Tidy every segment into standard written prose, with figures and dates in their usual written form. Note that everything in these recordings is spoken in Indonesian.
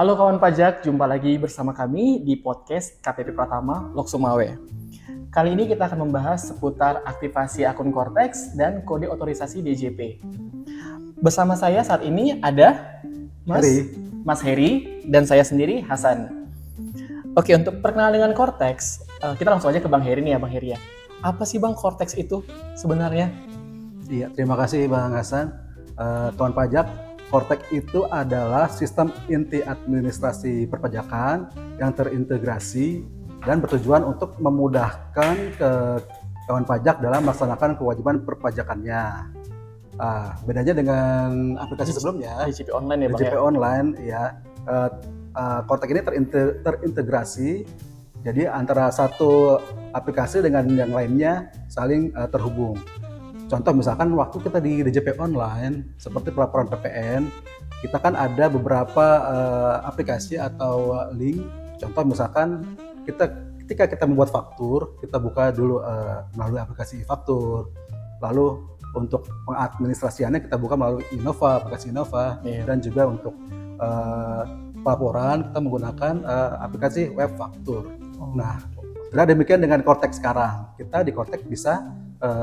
Halo kawan pajak, jumpa lagi bersama kami di podcast KTP Pratama Loksumawe. Kali ini kita akan membahas seputar aktivasi akun Cortex dan kode otorisasi DJP. Bersama saya saat ini ada Mas Heri dan saya sendiri Hasan. Oke, untuk perkenalan dengan Cortex, kita langsung aja ke Bang Heri nih ya, Bang Heri ya. Apa sih Bang Cortex itu sebenarnya? Iya, terima kasih Bang Hasan. Kawan pajak, Cortex itu adalah sistem inti administrasi perpajakan yang terintegrasi dan bertujuan untuk memudahkan ke kawan pajak dalam melaksanakan kewajiban perpajakannya. Bedanya dengan aplikasi sebelumnya, DJP online ya Bang DJP ya? online, ya, Cortex ini terintegrasi. Jadi antara satu aplikasi dengan yang lainnya saling terhubung. Contoh misalkan waktu kita di DJP online, seperti pelaporan PPN, kita kan ada beberapa aplikasi atau link. Contoh misalkan ketika kita membuat faktur, kita buka dulu melalui aplikasi e-faktur. Lalu untuk pengadministrasiannya kita buka melalui Innova, aplikasi Innova. Dan juga untuk pelaporan kita menggunakan aplikasi web faktur. Nah, demikian dengan Cortex sekarang. Kita di Cortex bisa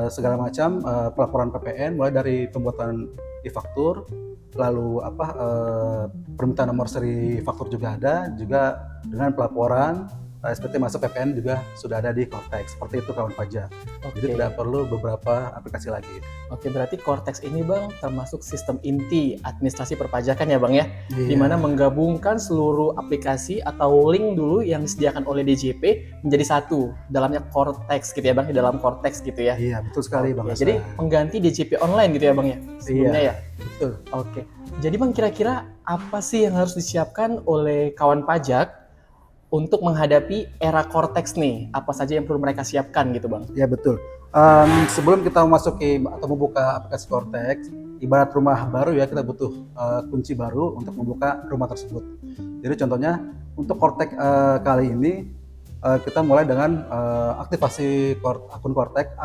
segala macam pelaporan PPN, mulai dari pembuatan e-faktur, lalu permintaan nomor seri faktur juga ada, juga dengan pelaporan SPT masuk PPN juga sudah ada di Cortex. Seperti itu kawan pajak. Jadi tidak perlu beberapa aplikasi lagi. Oke, berarti Cortex ini Bang termasuk sistem inti administrasi perpajakan ya Bang ya? Iya. Di mana menggabungkan seluruh aplikasi atau link dulu yang disediakan oleh DJP menjadi satu. Dalamnya Cortex gitu ya Bang, di dalam Cortex gitu ya? Iya, betul sekali Bang. Jadi pengganti DJP online gitu ya Bang ya? Sebelumnya iya, ya? betul. Oke, jadi Bang kira-kira apa sih yang harus disiapkan oleh kawan pajak untuk menghadapi era Cortex nih? Apa saja yang perlu mereka siapkan gitu Bang? Ya betul. Sebelum kita memasuki atau membuka aplikasi Cortex, ibarat rumah baru ya, kita butuh kunci baru untuk membuka rumah tersebut. Jadi contohnya untuk Cortex kali ini kita mulai dengan aktivasi akun Cortex,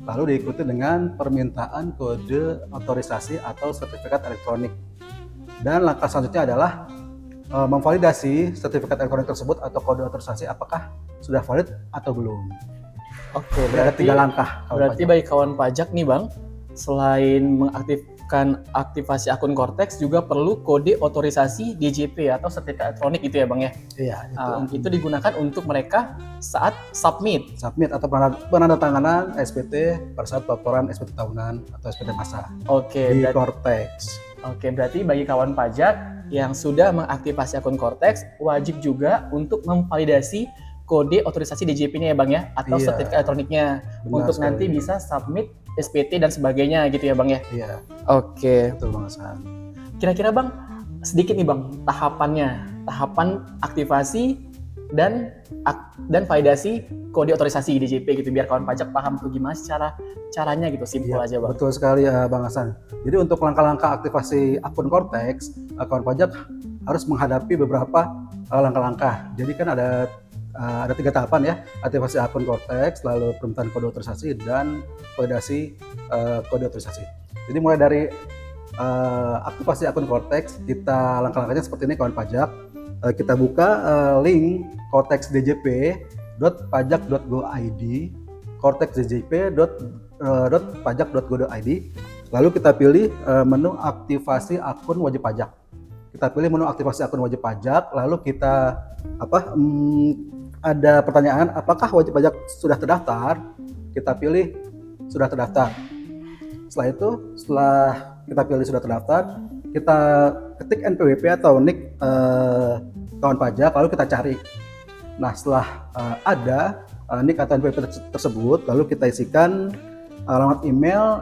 lalu diikuti dengan permintaan kode otorisasi atau sertifikat elektronik. Dan langkah selanjutnya adalah memvalidasi sertifikat elektronik tersebut atau kode otorisasi apakah sudah valid atau belum. Oke, ada 3 langkah. Berarti bagi kawan pajak nih Bang, selain mengaktifkan aktivasi akun Cortex juga perlu kode otorisasi DJP atau sertifikat elektronik gitu ya Bang ya? Iya, itu digunakan untuk mereka saat submit atau penandatanganan SPT pada saat laporan SPT tahunan atau SPT masa. Oke, di Cortex. Oke, berarti bagi kawan pajak yang sudah mengaktifasi akun Cortex wajib juga untuk memvalidasi kode otorisasi DJP-nya ya Bang ya, atau sertifikat elektroniknya untuk sekali. Nanti bisa submit SPT dan sebagainya gitu ya Bang ya. Iya. Oke. Betul Bang Hasan. Kira-kira Bang, sedikit nih Bang tahapannya, tahapan aktivasi dan validasi kode otorisasi DJP gitu, biar kawan pajak paham tuh gimana caranya gitu, simpel aja Bang. Betul sekali ya Bang Hasan. Jadi untuk langkah-langkah aktivasi akun Cortex, kawan pajak harus menghadapi beberapa langkah-langkah. Jadi kan ada 3 tahapan ya, aktivasi akun Cortex, lalu permintaan kode otorisasi dan validasi kode otorisasi. Jadi mulai dari aktivasi akun Cortex, kita langkah-langkahnya seperti ini kawan pajak. Kita buka link cortexdjp.pajak.go.id, cortexdjp.pajak.go.id, lalu kita pilih menu aktivasi akun wajib pajak. Kita pilih menu aktivasi akun wajib pajak, lalu kita ada pertanyaan apakah wajib pajak sudah terdaftar. Kita pilih sudah terdaftar. Setelah kita pilih sudah terdaftar, kita ketik NPWP atau NIK kawan pajak, lalu kita cari. Nah, setelah ada NIK atau NPWP tersebut, lalu kita isikan alamat email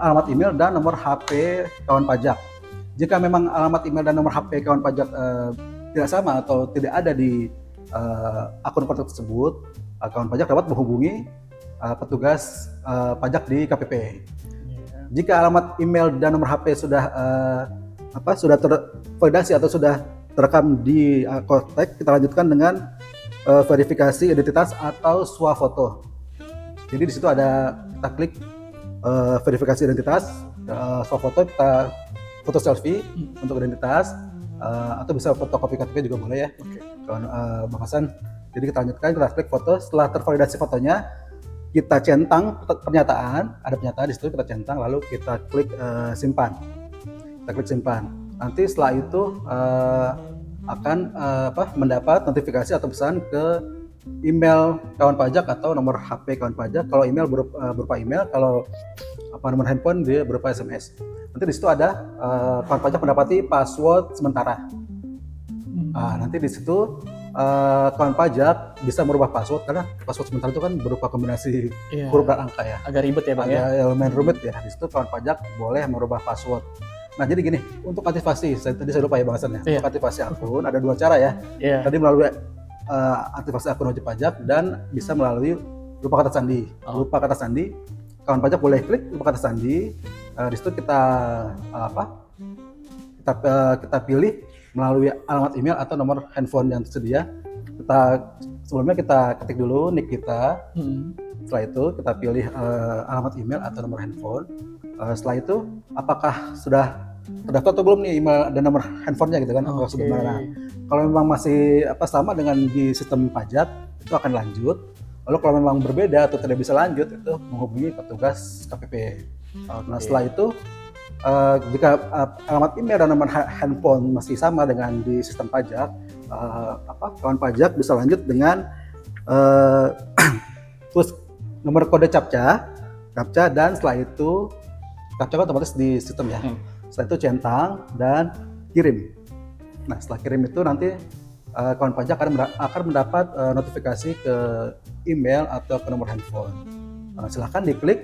dan nomor HP kawan pajak. Jika memang alamat email dan nomor HP kawan pajak tidak sama atau tidak ada di akun Cortex tersebut, kawan pajak dapat menghubungi petugas pajak di KPP. Jika alamat email dan nomor HP sudah tervalidasi atau sudah terekam di Cortex, kita lanjutkan dengan verifikasi identitas atau swafoto. Jadi di situ ada, kita klik verifikasi identitas, swafoto, kita foto selfie untuk identitas, atau bisa fotokopi KTP juga boleh ya. Oke. Kawan Bang Hasan. Jadi kita lanjutkan, kita klik foto. Setelah tervalidasi fotonya, kita centang pernyataan, ada pernyataan di situ kita centang, lalu kita klik simpan. Kita klik simpan. Nanti setelah itu akan mendapat notifikasi atau pesan ke email kawan pajak atau nomor HP kawan pajak. Kalau email berupa email, kalau nomor handphone dia berupa SMS. Nanti di situ ada kawan pajak mendapati password sementara. Nanti di situ kawan pajak bisa merubah password, karena password sementara itu kan berupa kombinasi huruf dan angka ya. Agak ribet ya Bang ya. Lumayan rumit ya. Di situ kawan pajak boleh merubah password. Nah jadi gini, untuk aktivasi, tadi saya lupa ya Bang Hasan ya. Untuk aktivasi akun ada 2 cara ya. Tadi melalui aktivasi akun wajib pajak dan bisa melalui lupa kata sandi. Lupa kata sandi, kawan pajak boleh klik lupa kata sandi. Di situ kita kita pilih melalui alamat email atau nomor handphone yang tersedia. Sebelumnya kita ketik dulu nick kita. Setelah itu kita pilih alamat email atau nomor handphone. Setelah itu apakah sudah terdaftar atau belum nih email dan nomor handphonenya gitu kan? Apakah sudah benar? Kalau memang masih sama dengan di sistem pajak, itu akan lanjut. Lalu kalau memang berbeda atau tidak bisa lanjut, itu menghubungi petugas KPP. Nah setelah itu jika alamat email dan nomor handphone masih sama dengan di sistem pajak, kawan pajak bisa lanjut dengan terus nomor kode captcha, dan setelah itu captcha otomatis di sistem ya. Setelah itu centang dan kirim. Nah setelah kirim itu nanti kawan pajak akan mendapat notifikasi ke email atau ke nomor handphone. Silahkan diklik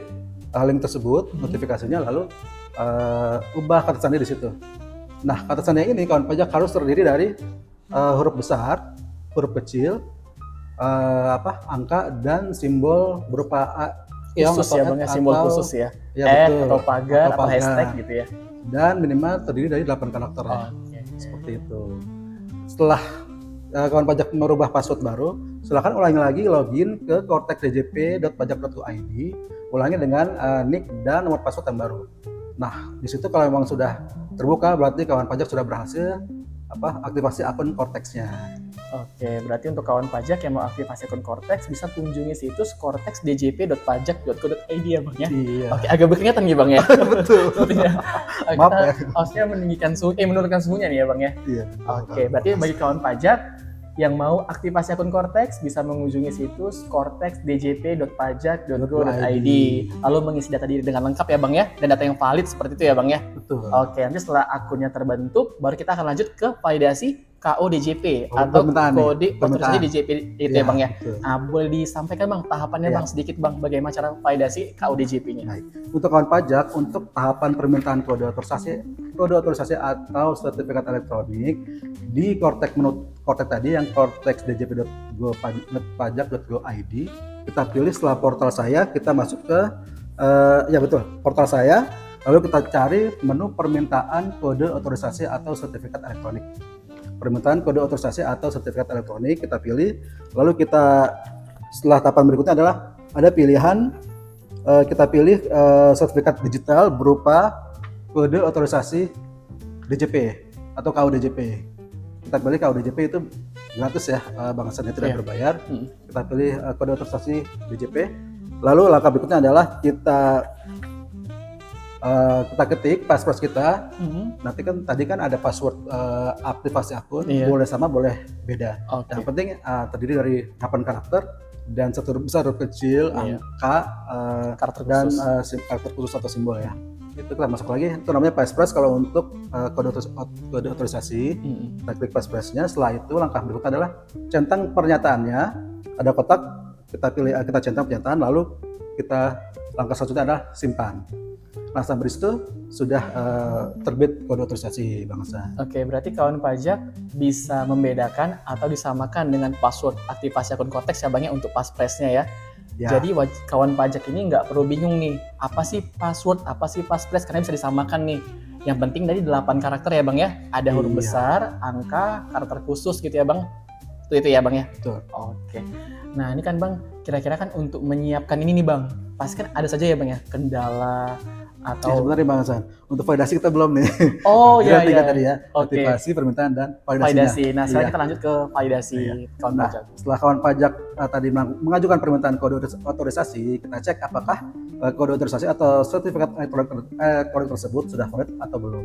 link tersebut, notifikasinya, lalu ubah kata sandi di situ. Nah, kata sandi ini kawan pajak harus terdiri dari huruf besar, huruf kecil, angka dan simbol berupa khusus ya Bang ya, simbol khusus ya. Atau pagar atau hashtag gitu ya. Dan minimal terdiri dari 8 karakter ya. Seperti itu. Setelah kawan pajak merubah password baru, silakan ulangi lagi login ke korteksdjp.pajak.go.id, ulangi dengan nick dan nomor password yang baru. Nah, di situ kalau memang sudah terbuka, berarti kawan pajak sudah berhasil aktivasi akun Korteksnya. Oke, berarti untuk kawan pajak yang mau aktivasi akun Korteks bisa kunjungi situs korteksdjp.pajak.go.id ya Bang ya. Iya. Oke, agak berkeringat nih Bang ya. Betul. Maaf ya. Harusnya menurunkan suhunya nih ya Bang ya. Iya. Oke, berarti bagi kawan pajak yang mau aktivasi akun Korteks bisa mengunjungi situs korteksdjp.pajak.go.id, lalu mengisi data diri dengan lengkap ya Bang ya, dan data yang valid seperti itu ya Bang ya. Betul. Oke, nanti setelah akunnya terbentuk baru kita akan lanjut ke validasi KO-DJP atau kode otorisasi DJP itu ya Bang ya. Betul. Nah, boleh disampaikan Bang tahapannya Bang sedikit Bang, bagaimana cara validasi KO-DJP-nya? Baik. Untuk kawan pajak, untuk tahapan permintaan kode otorisasi atau sertifikat elektronik di Korteks tadi yang korteksdjp.pajak.go.id, kita pilih setelah portal saya, kita masuk ke portal saya, lalu kita cari menu permintaan kode otorisasi atau sertifikat elektronik. Permintaan kode otorisasi atau sertifikat elektronik kita pilih, lalu setelah tahapan berikutnya adalah ada pilihan kita pilih sertifikat digital berupa kode otorisasi DJP atau KO-DJP. Kita pilih KO-DJP itu gratis ya Bang Hasan, tidak berbayar. Kita pilih kode otorisasi DJP. Lalu langkah berikutnya adalah kita ketik password kita. Nanti kan tadi kan ada password aktivasi akun, boleh sama boleh beda. Yang penting terdiri dari 8 karakter dan satu huruf besar, huruf kecil, angka, karakter dan khusus. karakter khusus atau simbol ya. Itu kita masuk lagi, itu namanya passphrase kalau untuk kode otorisasi. Kita klik passphrase-nya. Setelah itu langkah berikutnya adalah centang pernyataannya. Ada kotak, kita centang pernyataan, lalu langkah selanjutnya adalah simpan. Nah, sampai situ sudah terbit kode otorisasi Bang Hasan. Oke, berarti kawan pajak bisa membedakan atau disamakan dengan password aktivasi akun Korteks ya Bang ya untuk passphrase-nya ya. Jadi kawan pajak ini nggak perlu bingung nih, apa sih password, apa sih passphrase, karena bisa disamakan nih. Yang penting dari 8 karakter ya Bang ya. Ada huruf besar, angka, karakter khusus gitu ya Bang. Itu ya Bang ya. Betul. Oke. Nah, ini kan Bang, kira-kira kan untuk menyiapkan ini nih Bang, pasti kan ada saja ya Bang ya kendala Atau sebenarnya Bang Hasan, untuk validasi kita belum nih. oh Jadi iya ada tiga iya. tadi ya, Oke. aktivasi, permintaan, dan validasinya. Validasi. Nah, sekarang Iya. kita lanjut ke validasi kawan Nah, pajak. setelah kawan pajak tadi mengajukan permintaan kode otorisasi, kita cek apakah kode otorisasi atau sertifikat elektronik tersebut sudah valid atau belum.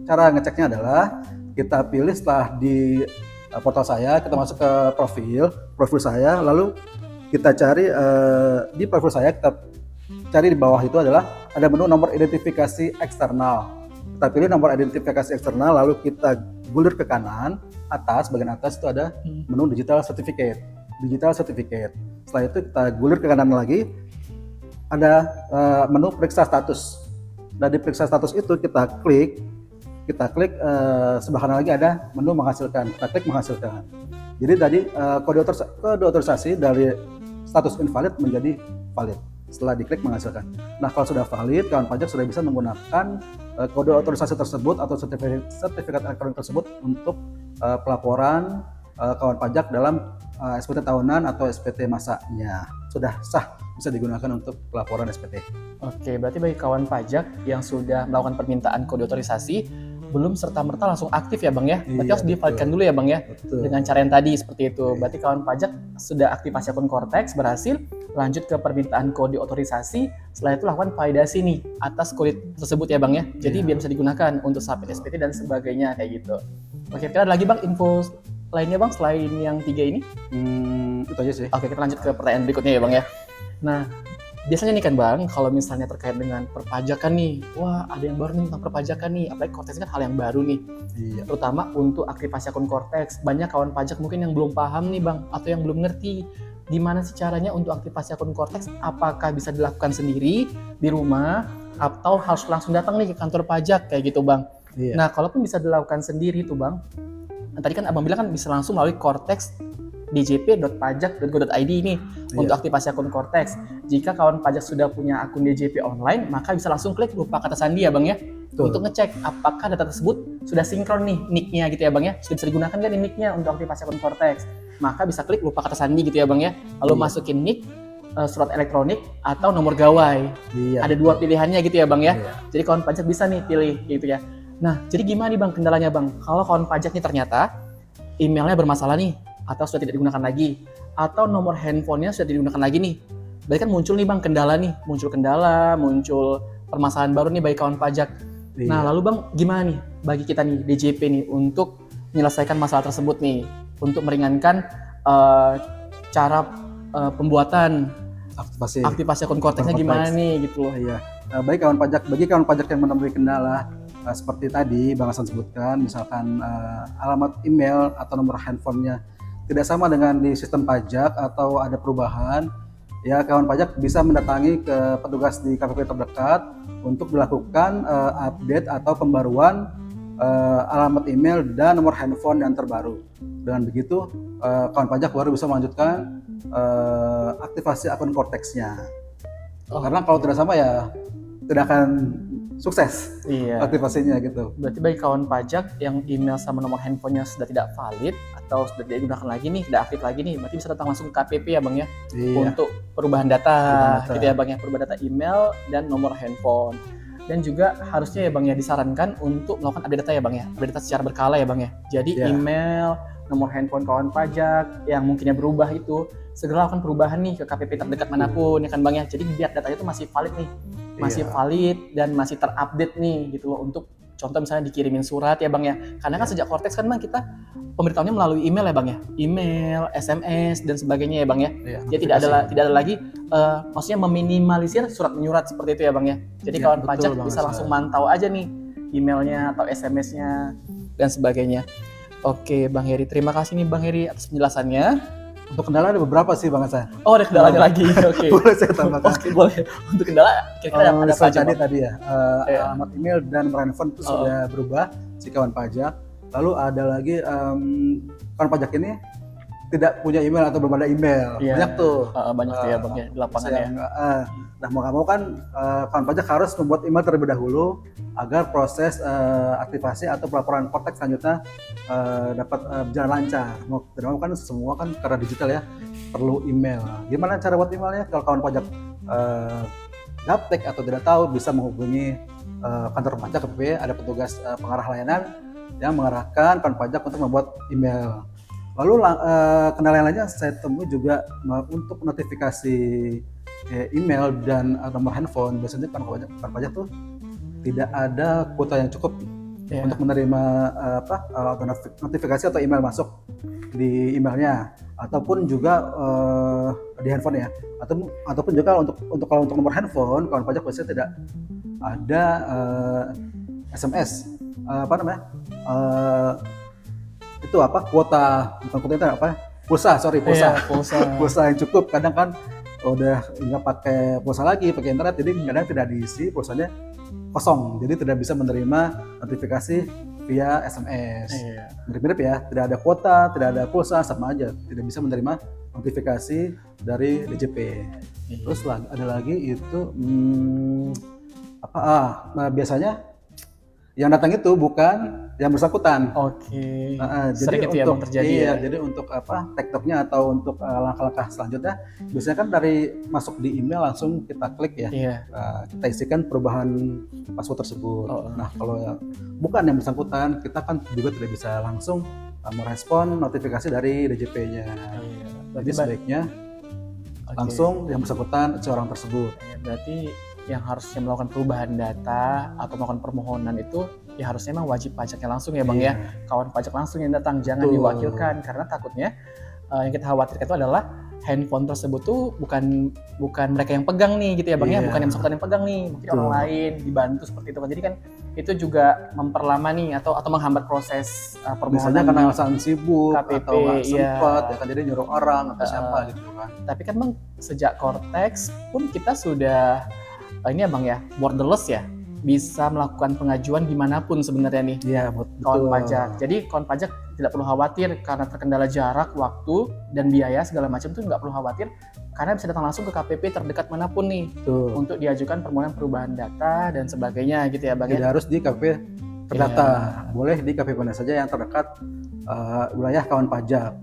Cara ngeceknya adalah kita pilih setelah di portal saya, kita masuk ke profil saya, lalu kita cari di profil saya, kita cari di bawah itu adalah ada menu nomor identifikasi eksternal. Kita pilih nomor identifikasi eksternal, lalu kita gulir ke kanan atas, bagian atas itu ada menu digital certificate. Setelah itu kita gulir ke kanan lagi, ada menu periksa status. Nah, di periksa status itu kita klik sebelah kanan lagi ada menu menghasilkan. Kita klik menghasilkan. Jadi tadi kode otorisasi dari status invalid menjadi valid setelah diklik menghasilkan. Nah, kalau sudah valid, kawan pajak sudah bisa menggunakan kode otorisasi tersebut atau sertifikat elektronik tersebut untuk pelaporan kawan pajak dalam SPT tahunan atau SPT masanya. Sudah sah, bisa digunakan untuk pelaporan SPT. Oke, berarti bagi kawan pajak yang sudah melakukan permintaan kode otorisasi belum serta-merta langsung aktif ya Bang ya? Berarti Iya, harus divalidkan dulu ya Bang ya? Betul. Dengan cara yang tadi seperti itu. Berarti kawan pajak sudah aktivasi akun Cortex berhasil, lanjut ke permintaan kode otorisasi, setelah itu lakukan validasi nih atas kode tersebut ya Bang ya. Jadi biar bisa digunakan untuk submit SPT dan sebagainya kayak gitu. Oke, kira ada lagi Bang info lainnya Bang selain yang 3 ini? Itu aja sih. Oke, kita lanjut ke pertanyaan berikutnya ya Bang ya. Nah, biasanya nih kan Bang, kalau misalnya terkait dengan perpajakan nih, wah ada yang baru nih tentang perpajakan nih, apalagi Cortex kan hal yang baru nih, Iya. terutama untuk aktivasi akun Cortex. Banyak kawan pajak mungkin yang belum paham nih Bang, atau yang belum ngerti gimana sih caranya untuk aktivasi akun Cortex, apakah bisa dilakukan sendiri di rumah, atau harus langsung datang nih ke kantor pajak kayak gitu Bang. Iya. Nah, kalaupun bisa dilakukan sendiri tuh Bang, tadi kan Abang bilang kan bisa langsung melalui Cortex djp.pajak.go.id ini untuk aktivasi akun Cortex. Jika kawan pajak sudah punya akun DJP online, maka bisa langsung klik lupa kata sandi ya Bang ya. Betul. Untuk ngecek apakah data tersebut sudah sinkron nih nick-nya gitu ya Bang ya. Sudah bisa digunakan kan nick-nya untuk aktivasi akun Cortex. Maka bisa klik lupa kata sandi gitu ya Bang ya. Lalu masukin nick, surat elektronik atau nomor gawai. Iya. Ada 2 pilihannya gitu ya Bang ya. Iya. Jadi kawan pajak bisa nih pilih gitu ya. Nah, jadi gimana nih Bang kendalanya Bang? Kalau kawan pajak nih ternyata emailnya bermasalah nih, atau sudah tidak digunakan lagi, atau nomor handphonenya sudah tidak digunakan lagi nih. Berarti kan muncul nih Bang kendala, muncul permasalahan baru nih bagi kawan pajak. Iya. Nah, lalu Bang gimana nih bagi kita nih DJP nih untuk menyelesaikan masalah tersebut nih, untuk meringankan cara pembuatan aktivasi akun Cortex-nya gimana nih gitu loh. Iya. Bagi kawan pajak yang menemui kendala seperti tadi Bang Hasan sebutkan, misalkan alamat email atau nomor handphonenya tidak sama dengan di sistem pajak atau ada perubahan, ya kawan pajak bisa mendatangi ke petugas di KPP terdekat untuk dilakukan update atau pembaruan alamat email dan nomor handphone yang terbaru. Dengan begitu kawan pajak baru bisa melanjutkan aktivasi akun Cortex-nya. Karena kalau tidak sama ya tidak akan sukses aktivasinya gitu. Berarti bagi kawan pajak yang email sama nomor handphonenya sudah tidak valid atau sudah tidak digunakan lagi nih, tidak aktif lagi nih, berarti bisa datang langsung ke KPP ya Bang ya. Iya. Untuk perubahan data gitu ya Bang ya, perubahan data email dan nomor handphone. Dan juga harusnya ya Bang ya disarankan untuk melakukan update data ya Bang ya, update data secara berkala ya Bang ya. Jadi email, nomor handphone kawan pajak yang mungkinnya berubah itu segera lakukan perubahan nih ke KPP terdekat manapun ya kan Bang ya. Jadi biar datanya itu masih valid nih, masih valid dan masih terupdate nih gitu loh. Untuk contoh misalnya dikirimin surat ya Bang ya. Karena kan sejak Cortex kan Bang kita pemberitahuannya melalui email ya Bang ya, email, SMS dan sebagainya ya Bang ya. Jadi tidak ada lagi maksudnya meminimalisir surat menyurat seperti itu ya Bang ya. Jadi kawan pajak bisa langsung mantau aja nih emailnya atau SMS-nya dan sebagainya. Oke Bang Heri, terima kasih nih Bang Heri atas penjelasannya. Untuk kendala ada beberapa sih Bang Hasan. Oh, ada kendalanya lagi. Oke. Boleh saya tambahkan. Oke, boleh. Untuk kendala kira-kira ada apa aja? Tadi ya, alamat email dan nomor handphone itu sudah berubah si kawan pajak. Lalu ada lagi kawan pajak ini tidak punya email atau belum ada email. Banyak tuh. Banyak tuh ya Bang ya di lapangan ya. Nah, mau nggak mau kan kawan pajak harus membuat email terlebih dahulu agar proses aktivasi atau pelaporan Cortex selanjutnya dapat berjalan lancar. Mau tidak mau kan semua kan karena digital ya perlu email. Gimana cara buat emailnya? Kalau kawan pajak gaptek atau tidak tahu bisa menghubungi kantor pajak KPP, ada petugas pengarah layanan yang mengarahkan kawan pajak untuk membuat email. Lalu kendala yang lainnya saya temui juga untuk notifikasi email dan nomor handphone. Biasanya kawan pajak tuh tidak ada kuota yang cukup untuk menerima notifikasi atau email masuk di emailnya, ataupun juga di handphone ya, ataupun juga kalau untuk nomor handphone kawan pajak biasanya tidak ada SMS kuota, bukan kuota itu pulsa pulsa yang cukup. Kadang kan udah nggak pakai pulsa lagi, pakai internet, jadi kadang tidak diisi, pulsanya kosong, jadi tidak bisa menerima notifikasi via SMS. Mirip-mirip ya, tidak ada kuota, tidak ada pulsa, sama aja tidak bisa menerima notifikasi dari DJP. Terus ada lagi itu biasanya yang datang itu bukan yang bersangkutan. Sering itu ya Bang terjadi. Jadi untuk tektoknya atau untuk langkah-langkah selanjutnya biasanya kan dari masuk di email langsung kita klik ya. Kita isikan perubahan password tersebut. Nah, kalau bukan yang bersangkutan, kita kan juga tidak bisa langsung merespon notifikasi dari DJP-nya. Jadi sebaiknya langsung yang bersangkutan seorang tersebut. Berarti yang harusnya melakukan perubahan data atau melakukan permohonan itu ya harusnya memang wajib pajaknya langsung ya Bang ya. Kawan pajak langsung yang datang, jangan diwakilkan, karena takutnya yang kita khawatirkan itu adalah handphone tersebut tuh bukan mereka yang pegang nih gitu ya Bang ya, bukan yang bersangkutan yang pegang nih, mungkin orang lain dibantu seperti itu kan. Jadi kan itu juga memperlama nih atau menghambat proses permohonan. Biasanya karena alasan sibuk KPP, atau nggak sempat ya kan, jadi nyuruh orang atau siapa gitu kan. Tapi kan Bang, sejak Cortex pun kita sudah ini ya Bang ya, borderless ya, bisa melakukan pengajuan dimanapun sebenarnya nih. Kawan pajak. Jadi kawan pajak tidak perlu khawatir karena terkendala jarak, waktu, dan biaya segala macam tuh nggak perlu khawatir, karena bisa datang langsung ke KPP terdekat manapun nih untuk diajukan permohonan perubahan data dan sebagainya gitu ya Bang. Tidak harus di KPP terdata, boleh di KPP mana saja yang terdekat wilayah kawan pajak.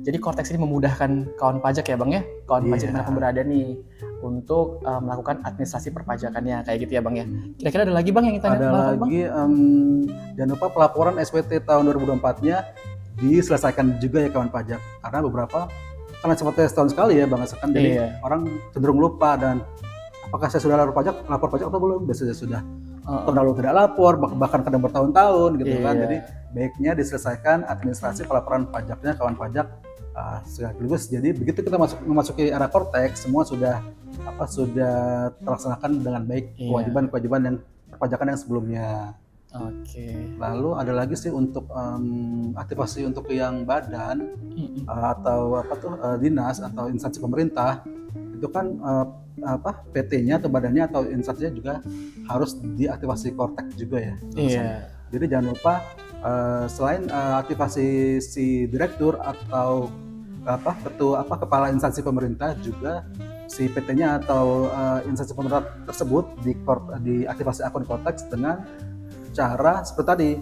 Jadi Cortex ini memudahkan kawan pajak ya Bang ya, kawan pajak yang berada nih untuk melakukan administrasi perpajakannya kayak gitu ya Bang ya. Kira-kira ada lagi Bang yang kita ada lagi jangan lupa pelaporan SPT tahun 2024-nya diselesaikan juga ya kawan pajak, karena beberapa karena seperti setahun sekali ya Bang Asakan, jadi orang cenderung lupa dan apakah saya sudah lapor pajak atau belum, biasanya sudah terlalu tidak lapor, bahkan kadang bertahun-tahun gitu kan. Jadi baiknya diselesaikan administrasi pelaporan pajaknya kawan pajak sekaligus. Jadi begitu kita memasuki era Cortex, semua sudah terlaksanakan dengan baik, kewajiban yang perpajakan yang sebelumnya. Lalu ada lagi sih untuk aktivasi untuk yang badan atau dinas atau instansi pemerintah, itu kan PT-nya atau badannya atau instansinya juga harus diaktifasi Cortex juga ya. Jadi jangan lupa selain aktivasi si direktur atau kepala instansi pemerintah, juga si PT-nya atau instansi pemerintah tersebut diaktifasi akun Cortex dengan cara seperti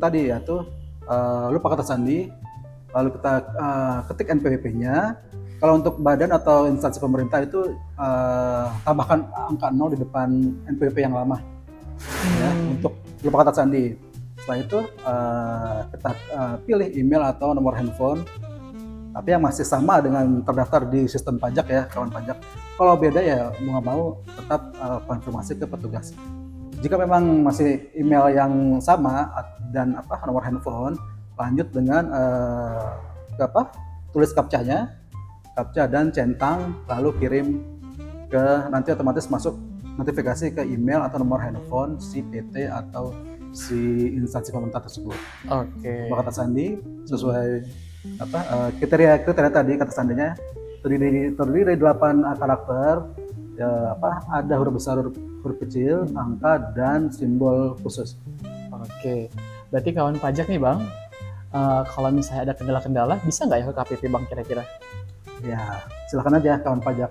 tadi yaitu lupa kata sandi, lalu kita ketik NPWP-nya. Kalau untuk badan atau instansi pemerintah itu tambahkan angka 0 di depan NPWP yang lama ya, untuk lupa kata sandi. Setelah itu kita pilih email atau nomor handphone, tapi yang masih sama dengan terdaftar di sistem pajak ya kawan pajak. Kalau beda ya mau nggak mau tetap konfirmasi ke petugas. Jika memang masih email yang sama dan nomor handphone, lanjut dengan tulis captcha dan centang, lalu kirim nanti otomatis masuk notifikasi ke email atau nomor handphone si PT atau si instansi pemerintah tersebut. Kata sandi sesuai kriteria tadi, kata sandinya terdiri dari 8 karakter ya, ada huruf besar, huruf kecil, angka, dan simbol khusus. Berarti kawan pajak nih Bang, kalau misalnya ada kendala-kendala bisa nggak ya ke KPP Bang kira-kira? Ya silakan aja kawan pajak.